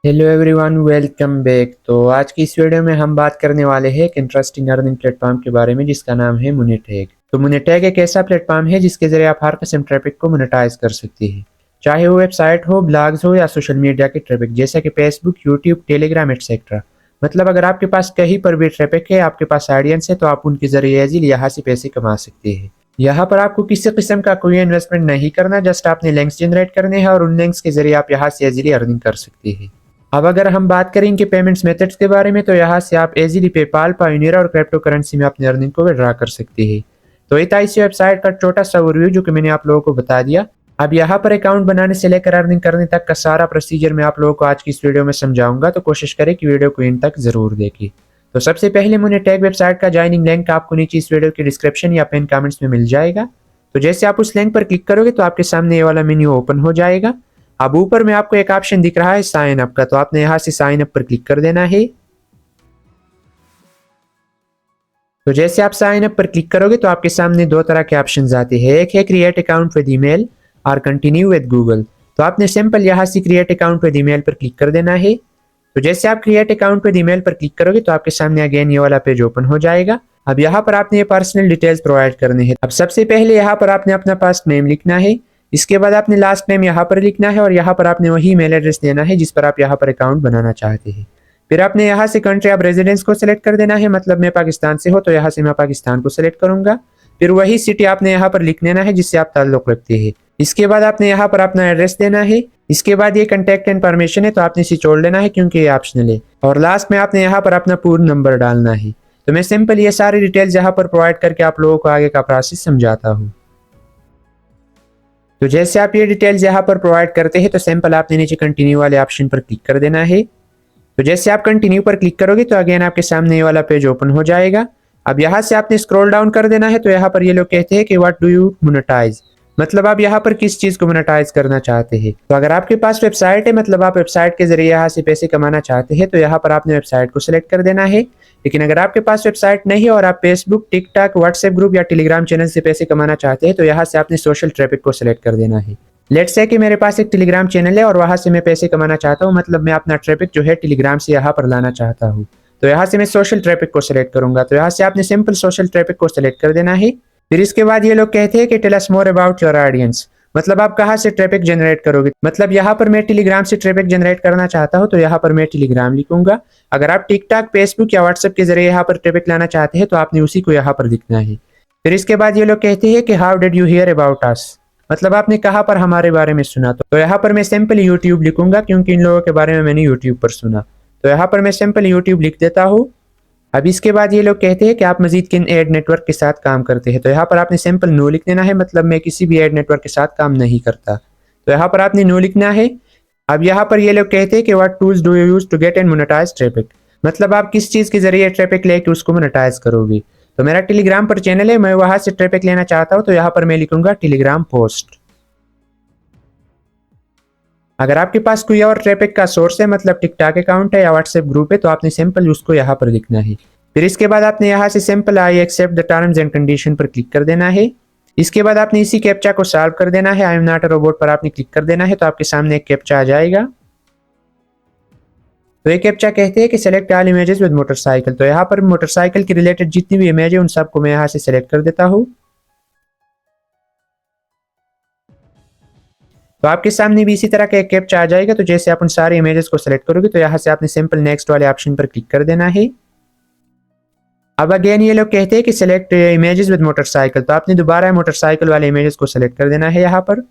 Hello everyone, welcome back. तो आज की इस वीडियो में हम बात करने वाले हैं एक इंटरेस्टिंग अर्निंग प्लेटफॉर्म के बारे में जिसका नाम है मोनेटैग। तो मोनेटैग एक ऐसा प्लेटफॉर्म है जिसके जरिए आप हर किस्म ट्रैफिक को मोनेटाइज कर सकते हैं, चाहे वो वेबसाइट हो, ब्लॉग्स हो या सोशल मीडिया के ट्रैफिक जैसे कि फेसबुक, यूट्यूब, टेलीग्राम एक्सेट्रा। मतलब अगर आपके पास कहीं पर भी ट्रैफिक है, आपके पास ऑडियंस है, तो आप उनके जरिए इजीली यहाँ से पैसे कमा सकते हैं। यहाँ पर आपको किसी किस्म का कोई इन्वेस्टमेंट नहीं करना, जस्ट आपने लिंक्स जनरेट करने हैं और उन लिंक्स के जरिए आप यहाँ से इजीली अर्निंग कर सकते हैं। अब अगर हम बात करें इनके पेमेंट्स मेथड्स के बारे में, तो यहाँ से आप इजीली पेपाल, पायोनियर और क्रिप्टो करेंसी में अपनी अर्निंग को विड्रॉ कर सकते हैं। तो ये था इस वेबसाइट का छोटा सा ओवरव्यू जो कि मैंने आप लोगों को बता दिया। अब यहाँ पर अकाउंट बनाने से लेकर अर्निंग करने तक का सारा प्रोसीजर मैं आप लोगों को आज की इस वीडियो में समझाऊंगा, तो कोशिश करें कि वीडियो को एंड तक जरूर देखें। तो सबसे पहले मोनेटैग वेबसाइट का ज्वाइनिंग लिंक आपको नीचे इस वीडियो के डिस्क्रिप्शन या पिन कमेंट्स में मिल जाएगा। तो जैसे आप उस लिंक पर क्लिक करोगे तो आपके सामने ये वाला मेन्यू ओपन हो जाएगा। अब ऊपर में आपको एक ऑप्शन दिख रहा है साइन अप का, तो आपने यहां से साइन अप पर क्लिक कर देना है। तो जैसे आप साइन अप पर क्लिक करोगे तो आपके सामने दो तरह के ऑप्शंस आते हैं, एक है क्रिएट अकाउंट विद ईमेल और कंटिन्यू विद गूगल। तो आपने सिंपल यहां से क्रिएट अकाउंट विद ईमेल पर क्लिक कर देना है। तो जैसे आप क्रिएट अकाउंट विद ईमेल पर क्लिक करोगे तो आपके सामने अगेन ये वाला पेज ओपन हो जाएगा। अब यहाँ पर आपने ये पर्सनल डिटेल्स प्रोवाइड करने हैं। अब सबसे पहले यहाँ पर आपने अपना फर्स्ट नेम लिखना है, इसके बाद आपने लास्ट नेम यहाँ पर लिखना है और यहाँ पर आपने वही ईमेल एड्रेस देना है जिस पर आप यहाँ पर अकाउंट बनाना चाहते हैं। फिर आपने यहाँ से कंट्री ऑफ रेजिडेंस को सिलेक्ट कर देना है, मतलब मैं पाकिस्तान से हो तो यहाँ से मैं पाकिस्तान को सिलेक्ट करूंगा। फिर वही सिटी आपने यहाँ पर लिख लेना है जिससे आप ताल्लुक रखते हैं। इसके बाद आपने यहाँ पर अपना एड्रेस देना है। इसके बाद ये कंटेक्ट इन्फॉर्मेशन है तो आपने इसे छोड़ लेना है क्योंकि ये ऑप्शनल है। और लास्ट में आपने यहाँ पर अपना पूर्ण नंबर डालना है। तो मैं सिंपल ये सारी डिटेल्स यहाँ पर प्रोवाइड करके आप लोगों को आगे का प्रोसेस समझाता हूँ। तो जैसे आप ये डिटेल्स यहाँ पर प्रोवाइड करते हैं तो सिंपल आपने नीचे कंटिन्यू वाले ऑप्शन पर क्लिक कर देना है। तो जैसे आप कंटिन्यू पर क्लिक करोगे तो अगेन आपके सामने ये वाला पेज ओपन हो जाएगा। अब यहाँ से आपने स्क्रॉल डाउन कर देना है। तो यहाँ पर ये लोग कहते हैं कि व्हाट डू यू मोनेटाइज, मतलब आप यहाँ पर किस चीज को मोनेटाइज करना चाहते हैं। तो अगर आपके पास वेबसाइट है, मतलब आप वेबसाइट के जरिए यहाँ से पैसे कमाना चाहते हैं, तो यहाँ पर आपने वेबसाइट को सिलेक्ट कर देना है। लेकिन अगर आपके पास वेबसाइट नहीं है और आप फेसबुक, टिकटॉक, व्हाट्सएप ग्रुप या टेलीग्राम चैनल से पैसे कमाना चाहते हैं, तो यहाँ से आपने सोशल ट्रैफिक को सिलेक्ट कर देना है। लेट्स से कि मेरे पास एक टेलीग्राम चैनल है और वहां से मैं पैसे कमाना चाहता हूँ, मतलब मैं अपना ट्रैफिक जो है टेलीग्राम से यहाँ पर लाना चाहता हूँ। तो यहाँ से मैं सोशल ट्रैफिक को सिलेक्ट करूंगा। तो यहाँ से आपने सिंपल सोशल ट्रैफिक को सिलेक्ट कर देना है। फिर इसके बाद ये लोग कहते हैं कि tell us more about your audience, मतलब आप कहाँ से ट्रैफिक जनरेट करोगे। मतलब यहाँ पर मैं टेलीग्राम से ट्रैफिक जनरेट करना चाहता हूँ तो यहाँ पर मैं टेलीग्राम लिखूंगा। अगर आप टिकटॉक, फेसबुक या व्हाट्सएप के जरिए यहाँ पर ट्रैफिक लाना चाहते हैं तो आपने उसी को यहाँ पर लिखना है। फिर इसके बाद ये लोग कहते हैं कि how did you here about us, मतलब आपने कहाँ पर हमारे बारे में सुना। तो यहाँ पर मैं सिंपल यूट्यूब लिखूंगा क्योंकि इन लोगों के बारे में मैंने यूट्यूब पर सुना। तो यहाँ पर मैं सिंपल यूट्यूब लिख देता हूँ। अब इसके बाद ये लोग कहते हैं कि आप मजीद किन एड नेटवर्क के साथ काम करते हैं। तो यहाँ पर आपने सिंपल नो लिख देना है, मतलब मैं किसी भी एड नेटवर्क के साथ काम नहीं करता। तो यहाँ पर आपने नो लिखना है। अब यहाँ पर ये लोग कहते हैं कि what tools do you use to get and monetise traffic, मतलब आप किस चीज के जरिए ट्रैफिक लेके उसको मोनेटाइज करोगे। तो मेरा टेलीग्राम पर चैनल है, मैं वहां से ट्रैफिक लेना चाहता हूँ, तो यहाँ पर मैं लिखूंगा टेलीग्राम पोस्ट। अगर आपके पास कोई और ट्रैफिक का सोर्स है, मतलब टिकटॉक अकाउंट है या व्हाट्सएप ग्रुप है, तो आपने सिंपल उसको यहाँ पर लिखना है। फिर इसके बाद आपने यहाँ से simple I accept the terms and condition पर क्लिक कर देना है। इसके बाद आपने इसी कैप्चा को सॉल्व कर देना है। I am not a robot पर आपने क्लिक कर देना है। तो आपके सामने एक कैप्चा आ जाएगा। तो ये कैप्चा कहते हैं कि select all images with motorcycle. तो यहाँ पर मोटरसाइकिल के रिलेटेड जितनी भी इमेज है उन सबको मैं यहाँ से सेलेक्ट कर देता हूँ। तो आपके सामने भी इसी तरह का एक कैप्चा आ जाएगा। तो जैसे आप उन सारे इमेजेस को सिलेक्ट करोगे तो यहाँ से आपने सिंपल नेक्स्ट वाले ऑप्शन पर क्लिक कर देना है। अब अगेन ये लोग कहते हैं कि सिलेक्ट इमेजेस विद मोटरसाइकिल। तो आपने दोबारा मोटरसाइकिल वाले इमेजेस को सिलेक्ट कर देना है यहाँ पर।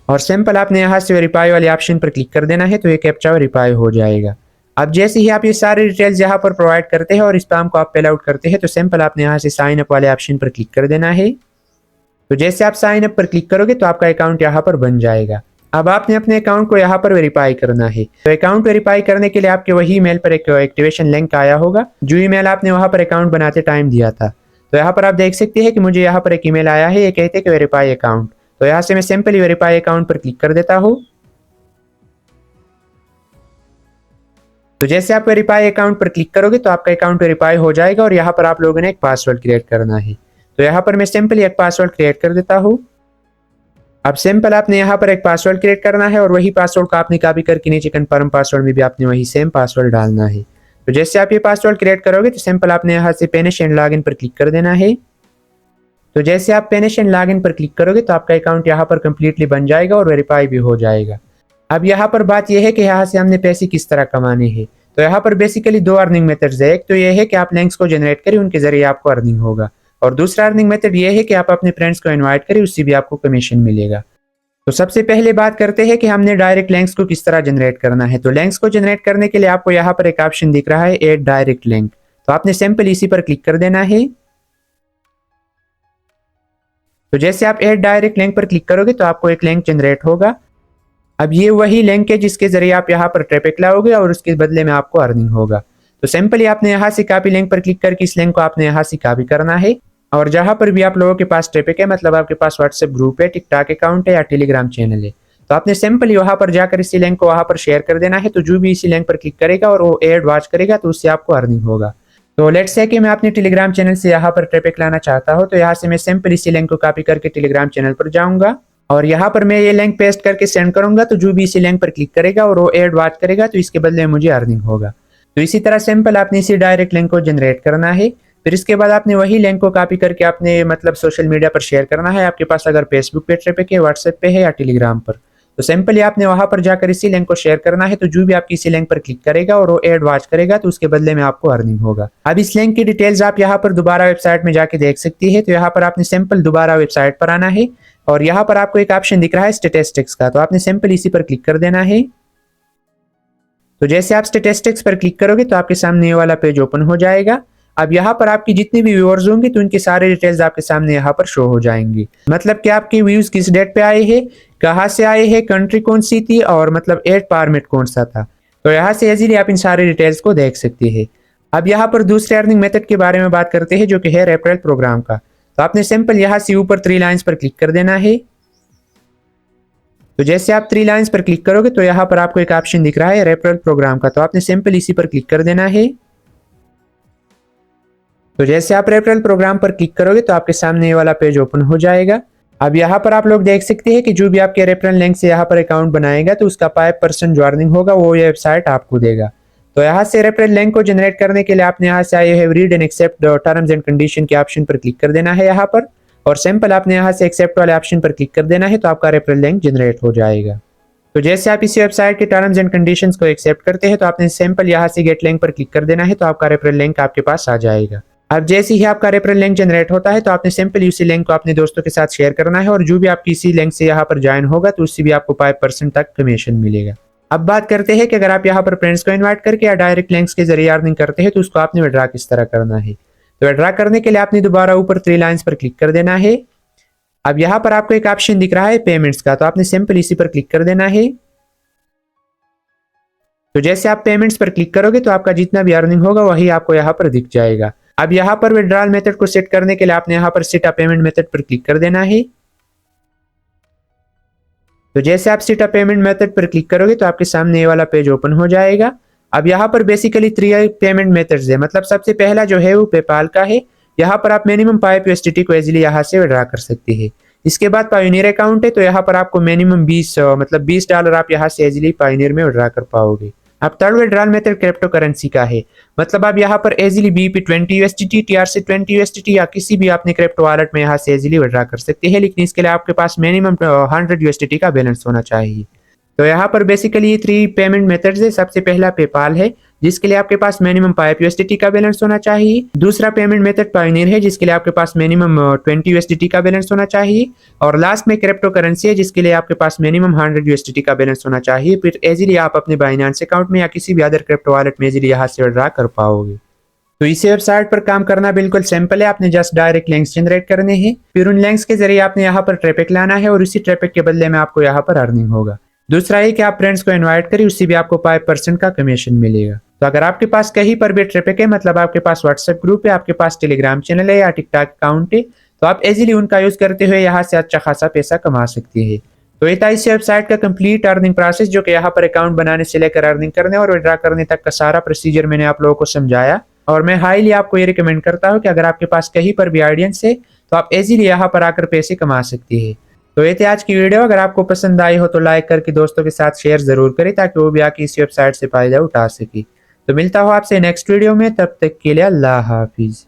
और सिंपल आपने यहाँ से वेरीफाई वाले ऑप्शन पर क्लिक कर देना है। तो ये कैप्चा वेरीफाई हो जाएगा। अब जैसे ही आप ये सारे डिटेल्स यहाँ पर प्रोवाइड करते हैं और स्पैम को आप फिल आउट करते हैं, तो सिंपल आपने यहाँ से साइन अप वाले ऑप्शन पर क्लिक कर देना है। तो जैसे आप साइन अप पर क्लिक करोगे तो आपका अकाउंट यहाँ पर बन जाएगा। अब आपने अपने अकाउंट को यहाँ पर वेरीफाई करना है। तो अकाउंट वेरीफाई करने के लिए आपके वही ईमेल पर एक एक्टिवेशन लिंक आया होगा जो ईमेल आपने वहां पर अकाउंट बनाते टाइम दिया था। तो यहाँ पर आप देख सकते हैं कि मुझे यहाँ पर एक ईमेल आया है, ये कहते हैं कि वेरीफाई अकाउंट। तो यहाँ से मैं सिंपली वेरीफाई अकाउंट पर क्लिक कर देता हूँ। तो जैसे आप वेरीफाई अकाउंट पर क्लिक करोगे तो आपका अकाउंट वेरीफाई हो जाएगा और यहाँ पर आप लोगों ने एक पासवर्ड क्रिएट करना है। तो यहाँ पर मैं सिंपली एक पासवर्ड क्रिएट कर देता हूँ। अब सिंपल आपने यहाँ पर एक पासवर्ड क्रिएट करना है और वही पासवर्ड को आपने कॉपी करके नीचे कन्फर्म पासवर्ड में भी आपने वही सेम पासवर्ड डालना है। तो जैसे आप ये पासवर्ड क्रिएट करोगे तो सिंपल आपने यहाँ से फिनिश एंड लॉगिन पर क्लिक कर देना है। तो जैसे आप फिनिश एंड लॉगिन पर क्लिक करोगे तो आपका अकाउंट यहाँ पर कंप्लीटली बन जाएगा और वेरीफाई भी हो जाएगा। अब यहाँ पर बात यह है कि यहाँ से हमने पैसे किस तरह कमाने हैं। तो यहाँ पर बेसिकली दो अर्निंग मेथड्स है। एक तो ये है कि आप लिंक्स को जनरेट करें, उनके जरिए आपको अर्निंग होगा, और दूसरा अर्निंग मेथड ये है कि आप अपने फ्रेंड्स को इनवाइट करें, उससे भी आपको कमीशन मिलेगा। तो सबसे पहले बात करते हैं कि हमने डायरेक्ट लिंक्स को किस तरह जनरेट करना है। तो लिंक्स को जनरेट करने के लिए आपको यहाँ पर एक ऑप्शन दिख रहा है ऐड डायरेक्ट लिंक। तो आपने सिंपल इसी पर क्लिक कर देना है। तो जैसे आप ऐड डायरेक्ट लिंक पर क्लिक करोगे तो आपको एक लिंक जनरेट होगा। अब ये वही लिंक है जिसके जरिए आप यहाँ पर ट्रैफिक लाओगे और उसके बदले में आपको अर्निंग होगा। तो सिंपली आपने यहाँ से कॉपी लिंक पर क्लिक करके इस लिंक को आपने यहाँ से कॉपी करना है, और जहां पर भी आप लोगों के पास ट्रैफिक है, मतलब आपके पास व्हाट्सएप ग्रुप है, टिकटॉक अकाउंट है या टेलीग्राम चैनल है, तो आपने सिंपली वहां पर जाकर इसी लिंक को वहां पर शेयर कर देना है। तो जो भी इसी लिंक पर क्लिक करेगा और वो एड वॉच करेगा तो उससे आपको अर्निंग होगा। तो लेट्स से कि मैं अपने टेलीग्राम चैनल से यहाँ पर ट्रैफिक लाना चाहता हूँ, तो यहाँ से मैं सिंपल इसी लिंक को कॉपी करके टेलीग्राम चैनल पर जाऊंगा और यहाँ पर मैं ये लिंक पेस्ट करके सेंड करूंगा। तो जो भी इसी लिंक पर क्लिक करेगा और वो एड वॉच करेगा तो इसके बदले में मुझे अर्निंग होगा। तो इसी तरह सिंपल आपने इसी डायरेक्ट लिंक को जनरेट करना है। फिर इसके बाद आपने वही लिंक को कॉपी करके आपने मतलब सोशल मीडिया पर शेयर करना है। आपके पास अगर फेसबुक पे ट्रैफिक है, व्हाट्सएप पे है या टेलीग्राम पर, तो सिंपली आपने वहां पर जाकर इसी लिंक को शेयर करना है। तो जो भी आपकी इसी लिंक पर क्लिक करेगा और वो एड वॉच करेगा तो उसके बदले में आपको अर्निंग होगा। अब इस लिंक की डिटेल्स आप यहाँ पर दोबारा वेबसाइट में जाके देख सकती है। तो यहाँ पर आपने सिंपल दोबारा वेबसाइट पर आना है और यहाँ पर आपको एक ऑप्शन दिख रहा है स्टैटिस्टिक्स का। तो आपने सिंपल इसी पर क्लिक कर देना है। तो जैसे आप स्टैटिस्टिक्स पर क्लिक करोगे तो आपके सामने ये वाला पेज ओपन हो जाएगा। अब यहाँ पर आपकी जितनी भी व्यूअर्स होंगे तो उनके सारे डिटेल्स आपके सामने यहाँ पर शो हो जाएंगी। मतलब कि आपके व्यूज किस डेट पे आए हैं, कहाँ से आए हैं, कंट्री कौन सी थी और मतलब एड फॉर्मेट कौन सा था। तो यहाँ से इजीली आप इन सारे डिटेल्स को देख सकते हैं। अब यहाँ पर दूसरे अर्निंग मेथड के बारे में बात करते हैं जो कि है रेफरल प्रोग्राम का। तो आपने सिंपल यहाँ से ऊपर 3 लाइन्स पर क्लिक कर देना है। तो जैसे आप 3 लाइन्स पर क्लिक करोगे तो यहाँ पर आपको एक ऑप्शन दिख रहा है रेफरल प्रोग्राम का। तो आपने सिंपल इसी पर क्लिक कर देना है। तो जैसे आप रेफरल प्रोग्राम पर क्लिक करोगे तो आपके सामने ये वाला पेज ओपन हो जाएगा। अब यहाँ पर आप लोग देख सकते हैं कि जो भी आपके रेफरल लिंक से यहाँ पर अकाउंट बनाएगा तो उसका 5% जो अर्निंग होगा वो ये वेबसाइट आपको देगा। तो यहाँ से रेफरल लिंक को जनरेट करने के लिए आपने यहाँ से I have read and accept terms and condition के ऑप्शन पर क्लिक कर देना है यहाँ पर, और सिंपल आपने यहाँ से एक्सेप्ट वाले ऑप्शन पर क्लिक कर देना है। तो आपका रेफरल लिंक जनरेट हो जाएगा। तो जैसे आप इसी वेबसाइट के टर्म्स एंड कंडीशंस को एक्सेप्ट करते हैं तो आपने सिंपल यहाँ से गेट लिंक पर क्लिक कर देना है। तो आपका रेफरल लिंक आपके पास आ जाएगा। अब जैसे ही आपका रेफरल लिंक जनरेट होता है तो आपने सिंपली उसी लिंक को अपने दोस्तों के साथ शेयर करना है, और जो भी आपकी इसी लिंक से यहाँ पर ज्वाइन होगा तो उससे भी आपको 5% तक कमीशन मिलेगा। अब बात करते हैं कि अगर आप यहाँ पर फ्रेंड्स को इनवाइट करके या डायरेक्ट लिंक्स के जरिए अर्निंग करते हैं तो उसको आपने विड्रॉ किस तरह करना है। तो विड्रॉ करने के लिए आपने दोबारा ऊपर 3 लाइन्स पर क्लिक कर देना है। अब यहाँ पर आपको एक ऑप्शन दिख रहा है पेमेंट्स का। तो आपने सिंपल इसी पर क्लिक कर देना है। तो जैसे आप पेमेंट्स पर क्लिक करोगे तो आपका जितना भी अर्निंग होगा वही आपको यहाँ पर दिख जाएगा। अब यहाँ पर विड्रॉल मेथड को सेट करने के लिए आपने यहाँ पर सेट अ पेमेंट मेथड पर क्लिक कर देना है। तो जैसे आप सेट अ पेमेंट मेथड पर क्लिक करोगे तो आपके सामने ये वाला पेज ओपन हो जाएगा। अब यहाँ पर बेसिकली 3 पेमेंट मेथड्स है। मतलब सबसे पहला जो है वो पेपाल का है। यहाँ पर आप मिनिमम 5 USDT को इजीली यहाँ से विड्रॉ कर सकते हैं। इसके बाद पायोनियर अकाउंट है। तो यहाँ पर आपको मिनिमम $20 आप यहाँ से इजीली पायोनियर में विड्रॉ कर पाओगे। अब third withdrawal method crypto currency का है। मतलब आप यहाँ पर easily BP20 USDT, TRC 20 USDT या किसी भी अपने क्रिप्टो वॉलेट में यहाँ से इजीली विड्रॉ कर सकते हैं, लेकिन इसके लिए आपके पास मिनिमम 100 USDT का बैलेंस होना चाहिए। तो यहाँ पर बेसिकली ये 3 पेमेंट मेथड्स है। सबसे पहला पेपाल है जिसके लिए आपके पास मिनिमम 5 USDT का बैलेंस होना चाहिए। दूसरा पेमेंट मेथड पायोनियर है जिसके लिए आपके पास मिनिमम 20 USDT का बैलेंस होना चाहिए। और लास्ट में क्रिप्टो करेंसी है जिसके लिए आपके पास मिनिमम 100 USDT का बैलेंस होना चाहिए। फिर इजीली आप अपने बाइनेंस अकाउंट में या किसी भी अदर क्रिप्टो वॉलेट में इजीली यहाँ से विड्रॉ कर पाओगे। तो इस वेबसाइट पर काम करना बिल्कुल सिंपल है। आपने जस्ट डायरेक्ट लिंक्स जनरेट करने हैं, फिर उन लिंक्स के जरिए आपने यहाँ पर ट्रैफिक लाना है और उसी ट्रैफिक के बदले में आपको यहाँ पर अर्निंग होगा। दूसरा है कि आप फ्रेंड्स को इनवाइट करें, उससे भी आपको 5% का कमीशन मिलेगा। तो अगर आपके पास कहीं पर भी ट्रैफिक है, मतलब आपके पास व्हाट्सएप ग्रुप है, आपके पास टेलीग्राम चैनल है या टिकटॉक अकाउंट है, तो आप इजीली उनका यूज करते हुए यहाँ से अच्छा खासा पैसा कमा सकते हैं। तो ये था इस वेबसाइट का कंप्लीट अर्निंग प्रोसेस, जो कि यहाँ पर अकाउंट बनाने से लेकर अर्निंग करने और विड्रॉ करने तक का सारा प्रोसीजर मैंने आप लोगों को समझाया। और मैं हाईली आपको ये रिकमेंड करता हूँ कि अगर आपके पास कहीं पर भी ऑडियंस है तो आप इजीली यहाँ पर आकर पैसे कमा सकते हैं। तो ये थी आज की वीडियो। अगर आपको पसंद आई हो तो लाइक करके दोस्तों के साथ शेयर जरूर करें ताकि वो भी आके इसी वेबसाइट से फायदा उठा सके। तो मिलता हूँ आपसे नेक्स्ट वीडियो में, तब तक के लिए अल्लाह हाफिज।